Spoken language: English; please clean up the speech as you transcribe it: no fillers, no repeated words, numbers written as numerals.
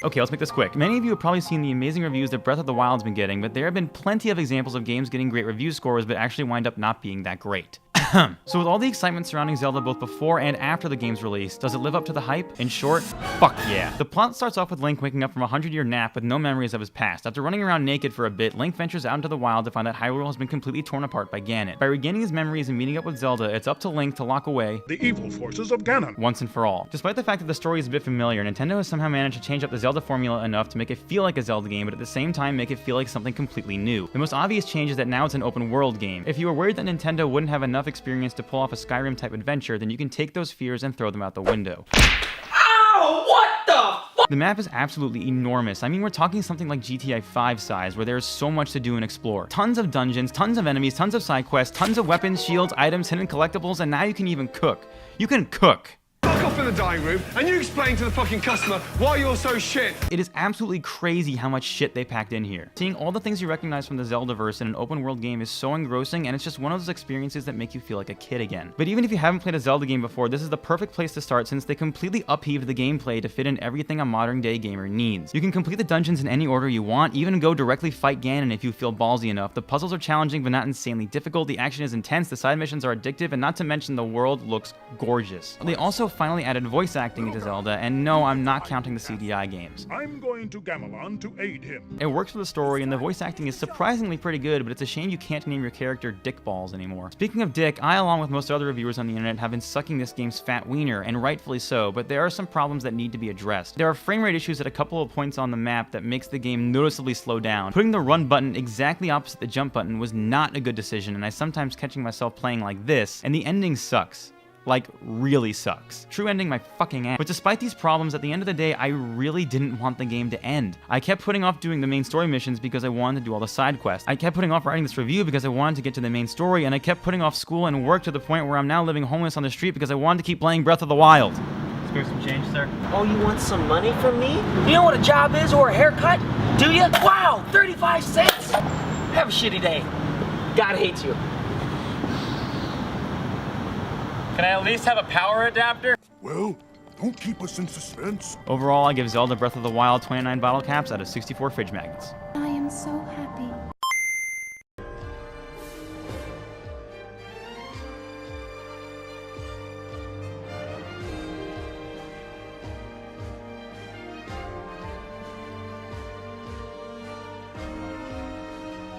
Okay, let's make this quick. Many of you have probably seen the amazing reviews that Breath of the Wild's been getting, but there have been plenty of examples of games getting great review scores but actually wind up not being that great. So with all the excitement surrounding Zelda both before and after the game's release, does it live up to the hype? In short, fuck yeah. The plot starts off with Link waking up from a 100-year nap with no memories of his past. After running around naked for a bit, Link ventures out into the wild to find that Hyrule has been completely torn apart by Ganon. By regaining his memories and meeting up with Zelda, it's up to Link to lock away the evil forces of Ganon once and for all. Despite the fact that the story is a bit familiar, Nintendo has somehow managed to change up the Zelda formula enough to make it feel like a Zelda game, but at the same time make it feel like something completely new. The most obvious change is that now it's an open world game. If you were worried that Nintendo wouldn't have enough experience to pull off a Skyrim-type adventure, then you can take those fears and throw them out the window. Ow! What the fuck? The map is absolutely enormous. I mean, we're talking something like GTA 5 size, where there's so much to do and explore. Tons of dungeons, tons of enemies, tons of side quests, tons of weapons, shields, items, hidden collectibles, and now you can even cook. You can cook. Fuck off in the dining room and you explain to the fucking customer why you're so shit. It is absolutely crazy how much shit they packed in here. Seeing all the things you recognize from the Zeldaverse in an open world game is so engrossing, and it's just one of those experiences that make you feel like a kid again. But even if you haven't played a Zelda game before, this is the perfect place to start since they completely upheaved the gameplay to fit in everything a modern day gamer needs. You can complete the dungeons in any order you want, even go directly fight Ganon if you feel ballsy enough. The puzzles are challenging but not insanely difficult, the action is intense, the side missions are addictive, and not to mention the world looks gorgeous. They also finally added voice acting into Zelda, and no, I'm not counting the CDI games. I'm going to Gamelon to aid him. It works for the story, and the voice acting is surprisingly pretty good, but it's a shame you can't name your character Dick Balls anymore. Speaking of Dick, I, along with most other reviewers on the internet, have been sucking this game's fat wiener, and rightfully so, but there are some problems that need to be addressed. There are frame rate issues at a couple of points on the map that makes the game noticeably slow down. Putting the run button exactly opposite the jump button was not a good decision, and I sometimes catching myself playing like this, and the ending sucks. Like, really sucks. True ending my fucking ass. But despite these problems, at the end of the day, I really didn't want the game to end. I kept putting off doing the main story missions because I wanted to do all the side quests. I kept putting off writing this review because I wanted to get to the main story, and I kept putting off school and work to the point where I'm now living homeless on the street because I wanted to keep playing Breath of the Wild. Spare some change, sir? Oh, you want some money from me? You know what a job is or a haircut? Do you? Wow, 35 cents? Have a shitty day. God hates you. Can I at least have a power adapter? Well, don't keep us in suspense. Overall, I give Zelda Breath of the Wild 29 bottle caps out of 64 fridge magnets. I am so happy.